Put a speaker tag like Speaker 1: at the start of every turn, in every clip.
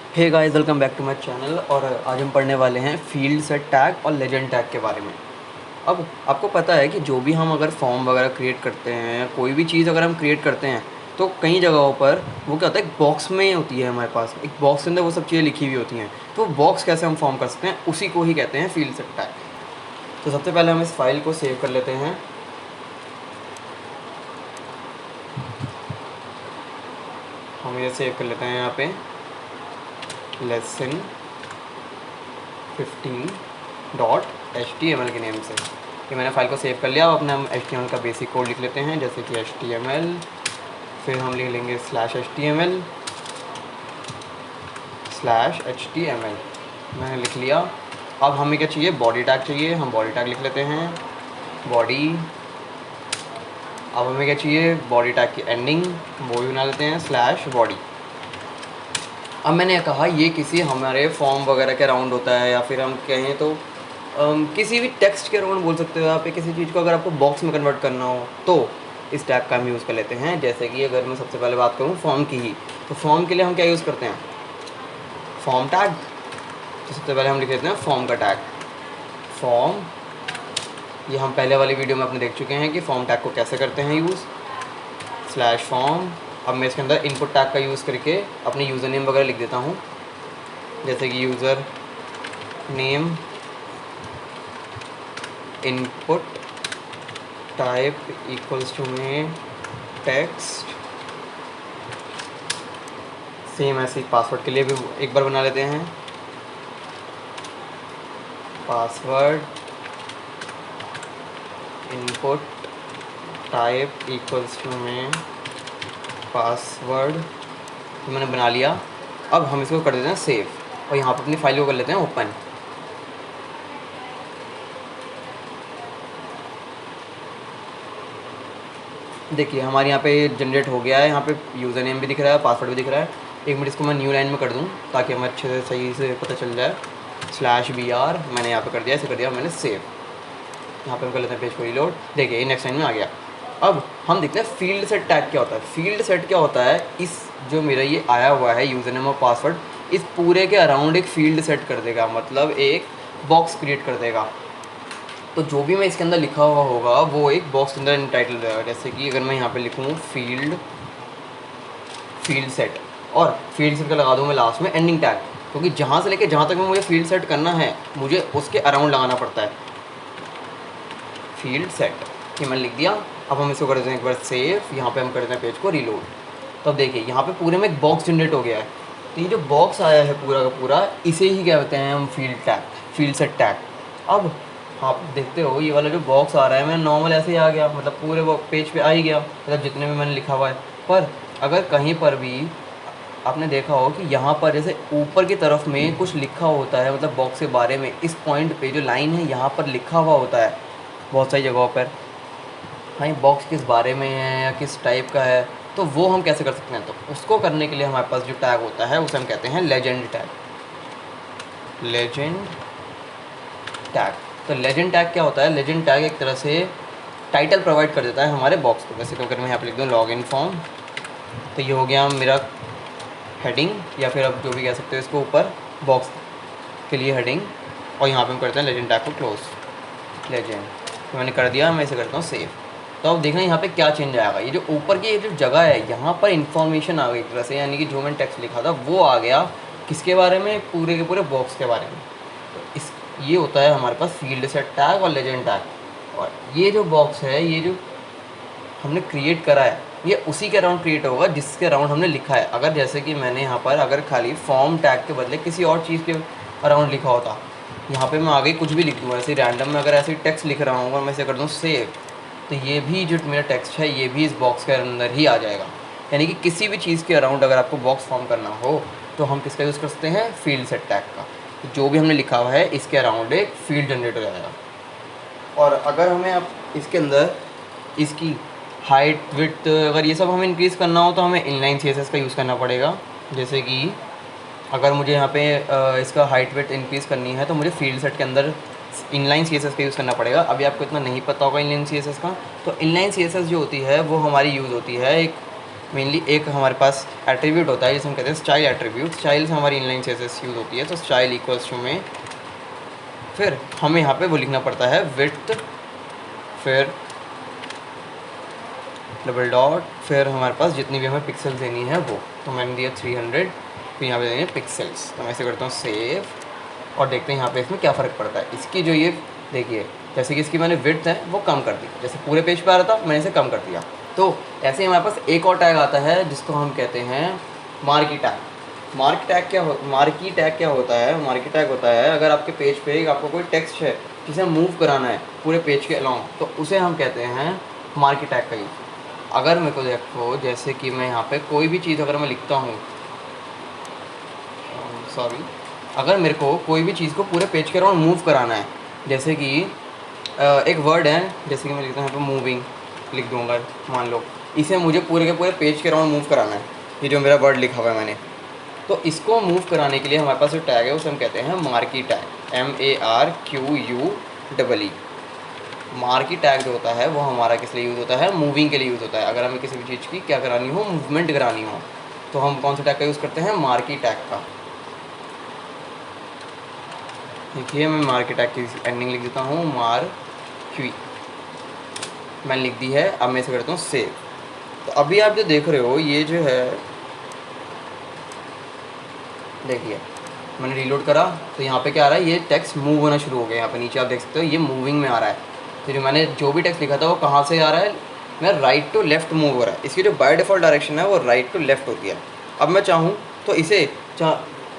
Speaker 1: Hey guys, welcome back to my channel. और आज हम पढ़ने वाले हैं फील्ड सेट टैग और लेजेंड टैग के बारे में। अब आपको पता है कि जो भी हम अगर फॉर्म वगैरह क्रिएट करते हैं, कोई भी चीज़ अगर हम क्रिएट करते हैं तो कई जगहों पर वो क्या होता है, एक बॉक्स में होती है हमारे पास, एक बॉक्स के अंदर वो सब चीज़ें लिखी हुई होती हैं। तो बॉक्स कैसे हम फॉर्म कर सकते हैं, उसी को ही कहते हैं फील्ड सेट टैग। तो सबसे पहले हम इस फाइल को सेव कर लेते हैं। हम ये सेव कर लेते हैं यहाँ पे लेसन 15.html के नेम से। ये मैंने फाइल को सेव कर लिया। अब अपने हम HTML का बेसिक कोड लिख लेते हैं, जैसे कि HTML, फिर हम लिख लेंगे /HTML/HTML। मैंने लिख लिया। अब हमें क्या चाहिए, बॉडी टैग चाहिए। हम बॉडी टैग लिख लेते हैं, बॉडी। अब हमें क्या चाहिए, बॉडी टैग की एंडिंग वो भी बना लेते हैं /body। अब मैंने कहा ये किसी हमारे फॉर्म वगैरह के अराउंड होता है, या फिर हम कहें तो किसी भी टेक्स्ट के अराउंड बोल सकते हो आप। किसी चीज़ को अगर आपको बॉक्स में कन्वर्ट करना हो तो इस टैग का हम यूज़ कर लेते हैं। जैसे कि अगर मैं सबसे पहले बात करूँ फॉर्म की ही, तो फॉर्म के लिए हम क्या यूज़ करते हैं, फॉर्म टैग। तो सबसे पहले हम लिख लेते हैं फॉर्म का टैग, फॉर्म। ये हम पहले वाली वीडियो में अपने देख चुके हैं कि फॉर्म टैग को कैसे करते हैं यूज़, /फॉर्म। अब मैं इसके अंदर इनपुट टैग का यूज़ करके अपने यूज़र नेम वगैरह लिख देता हूँ, जैसे कि user name input type equals to में टेक्स्ट। सेम ऐसे ही पासवर्ड के लिए भी एक बार बना लेते हैं, password input type equals to में पासवर्ड। तो मैंने बना लिया। अब हम इसको कर देते हैं सेव, और यहाँ पर अपनी फाइल को कर लेते हैं ओपन। देखिए हमारे यहाँ पे जनरेट हो गया है। यहाँ पे यूज़र नेम भी दिख रहा है, पासवर्ड भी दिख रहा है। एक मिनट, इसको मैं न्यू लाइन में कर दूँ ताकि हमें अच्छे से सही से पता चल जाए। /br मैंने यहाँ पे कर दिया, ऐसे कर दिया मैंने सेव। यहाँ पे हम कर लेते हैं पेज को रीलोड। देखिए नेक्स्ट लाइन में आ गया। अब हम देखते हैं फील्ड सेट टैग क्या होता है। फील्ड सेट क्या होता है, इस जो मेरा ये आया हुआ है यूज़र नेम और पासवर्ड, इस पूरे के अराउंड एक फील्ड सेट कर देगा, मतलब एक बॉक्स क्रिएट कर देगा। तो जो भी मैं इसके अंदर लिखा हुआ होगा वो एक बॉक्स के अंदर टाइटल रहेगा। जैसे कि अगर मैं यहाँ पे लिखूँ फील्ड सेट, और फील्ड सेट का लगा दूँ मैं लास्ट में एंडिंग टैग, क्योंकि जहाँ से लेके जहाँ तक में मुझे फील्ड सेट करना है मुझे उसके अराउंड लगाना पड़ता है फील्ड सेट। ये मैंने लिख दिया। अब हम इसको कर देते हैं एक बार सेव। यहाँ पे हम कर देते हैं पेज को रीलोड। तो अब देखिए यहाँ पे पूरे में एक बॉक्स जनरेट हो गया है। तो ये जो बॉक्स आया है पूरा का पूरा, इसे ही क्या कहते हैं हम, फील्ड सेट टैग। अब आप देखते हो ये वाला जो बॉक्स आ रहा है, मैं नॉर्मल ऐसे ही आ गया, मतलब पूरे वो पेज पे आ ही गया, मतलब जितने में मैंने लिखा हुआ है। पर अगर कहीं पर भी आपने देखा हो कि यहाँ पर जैसे ऊपर की तरफ में कुछ लिखा होता है, मतलब बॉक्स के बारे में, इस पॉइंट पे जो लाइन है यहाँ पर लिखा हुआ होता है बहुत सारी जगहों पर, हाँ ये बॉक्स किस बारे में है या किस टाइप का है, तो वो हम कैसे कर सकते हैं। तो उसको करने के लिए हमारे पास जो टैग होता है उसे हम कहते हैं लेजेंड टैग। Legend tag. तो लेजेंड टैग क्या होता है, लेजेंड टैग एक तरह से टाइटल प्रोवाइड कर देता है हमारे बॉक्स को। वैसे अगर मैं यहाँ पे लिख दूँ लॉगिन फॉर्म, तो ये हो गया मेरा हेडिंग, या फिर आप जो भी कह सकते हो इसको, ऊपर बॉक्स के लिए हेडिंग। और यहाँ पे हम करते हैं लेजेंड टैग को क्लोज। लेजेंड तो मैंने कर दिया। मैं इसे करता हूँ सेव। तो अब देखना यहाँ पे क्या चेंज आएगा। ये जो ऊपर की ये जो जगह है यहाँ पर इन्फॉर्मेशन आ गई एक तरह से, यानी कि जो मैंने टेक्स्ट लिखा था वो आ गया किसके बारे में, पूरे के पूरे बॉक्स के बारे में। तो इस ये होता है हमारे पास फील्ड सेट टैग और लेजेंड टैग। और ये जो बॉक्स है, ये जो हमने क्रिएट करा है, ये उसी के अराउंड क्रिएट होगा जिसके अराउंड हमने लिखा है। अगर जैसे कि मैंने यहाँ पर अगर खाली फॉर्म टैग के बदले किसी और चीज़ के अराउंड लिखा होता, यहाँ पे मैं आगे कुछ भी लिख दूँ ऐसे रैंडम में, अगर ऐसे टेक्स्ट लिख रहा हूँ और मैं इसे कर दूँ सेव, तो ये भी जो मेरा टेक्स्ट है ये भी इस बॉक्स के अंदर ही आ जाएगा। यानी कि किसी भी चीज़ के अराउंड अगर आपको बॉक्स फॉर्म करना हो तो हम किसका यूज़ कर सकते हैं, फील्ड सेट टैग का। तो जो भी हमने लिखा हुआ है इसके अराउंड एक फील्ड जनरेट हो जाएगा। और अगर हमें अब इसके अंदर इसकी हाइट विड्थ अगर ये सब हमें इंक्रीज़ करना हो तो हमें इनलाइन CSS का यूज़ करना पड़ेगा। जैसे कि अगर मुझे यहाँ पे इसका हाइट विड्थ इंक्रीज़ करनी है तो मुझे फील्ड सेट के अंदर इनलाइन CSS का यूज़ करना पड़ेगा। अभी आपको इतना नहीं पता होगा इनलाइन CSS का। तो इनलाइन CSS जो होती है वो हमारी यूज़ होती है एक मेनली एक हमारे पास एट्रीब्यूट होता है जिसे हम कहते हैं स्टाइल एट्रीब्यूट। स्टाइल से हमारी इनलाइन सीएसएस यूज़ होती है, तो स्टाइल इक्वल्स टू में फिर हमें यहाँ पे वो लिखना पड़ता है विड्थ, फिर डबल डॉट, फिर हमारे पास जितनी भी हमें पिक्सल्स देनी है वो, तो मैंने दिया 300, फिर यहाँ पे देंगे पिक्सल्स। तो मैं ऐसे करता हूँ सेव और देखते हैं यहाँ पे इसमें क्या फ़र्क पड़ता है। इसकी जो ये देखिए, जैसे कि इसकी मैंने विड्थ है वो कम कर दी, जैसे पूरे पेज पे आ रहा था मैंने इसे कम कर दिया। तो ऐसे ही हमारे पास एक और टैग आता है जिसको हम कहते हैं मार्की टैग। मार्की टैग क्या होता है? मार्की टैग होता है अगर आपके पेज पे आपको कोई टेक्स्ट है जिसे मूव कराना है पूरे पेज के अलॉन्ग, तो उसे हम कहते हैं मार्की टैग का यूज़। अगर मेरे को देखो, जैसे कि मैं यहाँ पे कोई भी चीज़ अगर मैं लिखता हूँ, अगर मेरे को कोई भी चीज़ को पूरे पेज के अराउंड मूव कराना है, जैसे कि एक वर्ड है, जैसे कि मैं लिखता हूँ यहाँ पे मूविंग लिख दूँगा, मान लो इसे मुझे पूरे के पूरे पेज के अराउंड मूव कराना है, ये जो मेरा वर्ड लिखा हुआ है मैंने, तो इसको मूव कराने के लिए हमारे पास जो टैग है उसे हम कहते हैं marquee tag, MARQUE। Marquee tag जो होता है वो हमारा किस लिए यूज़ होता है? मूविंग के लिए यूज़ होता है। अगर हमें किसी भी चीज़ की क्या करानी हो, मूवमेंट करानी हो, तो हम कौन सा टैग का यूज़ करते हैं? मार्की टैग का। देखिए मैं मार्की टैग की एंडिंग लिख देता हूँ मार्क्वी, मैंने लिख दी है। अब मैं इसे करता हूँ सेव। तो अभी आप जो देख रहे हो ये जो है, देखिए मैंने रीलोड करा तो यहाँ पे क्या आ रहा है, ये टेक्स्ट मूव होना शुरू हो गया। यहाँ पे नीचे आप देख सकते हो ये मूविंग में आ रहा है। तो जो मैंने जो भी टेक्स्ट लिखा था वो कहाँ से आ रहा है? मेरा राइट टू लेफ्ट मूव हो रहा है। इसकी जो बाय डिफ़ॉल्ट डायरेक्शन है वो राइट टू लेफ्ट होती है। अब मैं चाहूँ तो इसे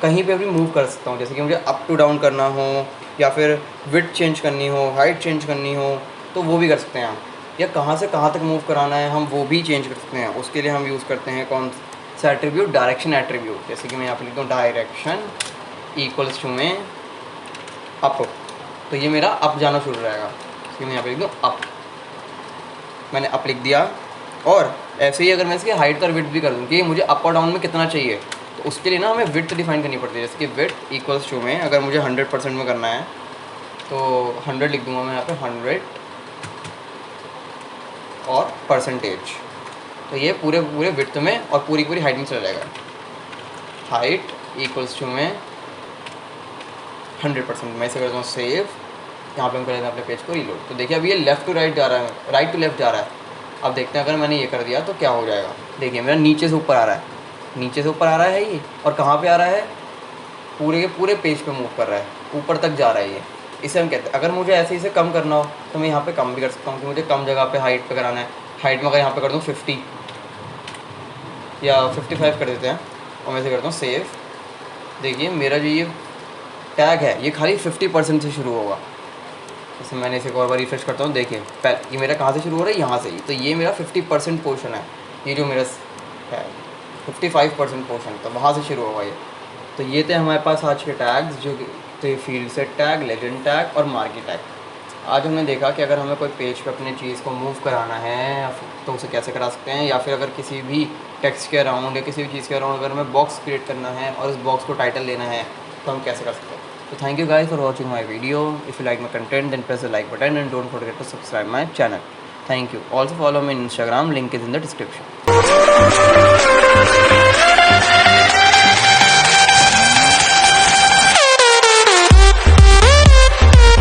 Speaker 1: कहीं पे भी मूव कर सकता हूँ, जैसे कि मुझे अप टू डाउन करना हो या फिर विड्थ चेंज करनी हो, हाइट चेंज करनी हो, तो वो भी कर सकते हैं हम। या कहाँ से कहाँ तक मूव कराना है हम वो भी चेंज कर सकते हैं। उसके लिए हम यूज़ करते हैं कौन सा एट्रीब्यूट? Direction attribute. जैसे कि मैं यहाँ पर लिखता हूँ डायरेक्शन इक्वल्स टू में अप, तो ये मेरा अप जाना शुरू रहेगा। इसलिए मैं यहाँ पे लिख दूँ अप, मैंने अप लिख दिया। और ऐसे ही अगर मैं इसकी हाइट और विड्थ भी कर दूँ कि मुझे अप और डाउन में कितना चाहिए, तो उसके लिए ना हमें विड्थ डिफाइन करनी पड़ती है। जैसे कि विड्थ इक्वल्स टू में अगर मुझे 100% में करना है तो 100 लिख दूँगा मैं यहाँ पे 100 और परसेंटेज, तो ये पूरे पूरे विड्थ में और पूरी पूरी हाइट में चला जाएगा। हाइट इक्वल्स टू में 100%, मैं इसे करता हूँ सेव। यहाँ पे हम कर लेते हैं अपने पेज को रीलोड। तो देखिए अब ये लेफ़्ट टू राइट जा रहा है, राइट टू लेफ्ट जा रहा है। अब देखते हैं अगर मैंने ये कर दिया तो क्या हो जाएगा। देखिए मेरा नीचे से ऊपर आ रहा है, नीचे से ऊपर आ रहा है ये, और कहाँ पे आ रहा है? पूरे के पूरे पेज पे मूव कर रहा है, ऊपर तक जा रहा है ये। इसे हम कहते हैं, अगर मुझे ऐसे इसे कम करना हो तो मैं यहाँ पे कम भी कर सकता हूँ कि मुझे कम जगह पे हाइट पे कराना है। हाइट में अगर यहाँ पे कर दूँ 50 या 55 कर देते हैं और मैं इसे करता हूँ सेव। देखिए मेरा जो ये टैग है ये खाली 50% से शुरू होगा। जैसे मैंने इसे एक और बार रिफ्रेश करता हूँ, देखिए ये मेरा कहाँ से शुरू हो रहा है? यहाँ से ही। तो ये मेरा 50% पोर्शन है, ये जो मेरा है 55% पोर्शन, तो वहाँ से शुरू होगा ये। तो ये थे हमारे पास आज के टैग्स, जो थे field set tag, legend tag और मार्की टैग। आज हमने देखा कि अगर हमें कोई पेज पे अपने चीज़ को मूव कराना है तो उसे कैसे करा सकते हैं, या फिर अगर किसी भी टेक्स्ट के अराउंड या किसी भी चीज़ के अराउंड अगर हमें बॉक्स क्रिएट करना है और उस बॉक्स को टाइटल देना है तो हम कैसे कर सकते हैं। So thank you guys for watching my video. If you like my content then press the like button and don't forget to subscribe my channel. Thank you. Also follow me on Instagram, link is in the description.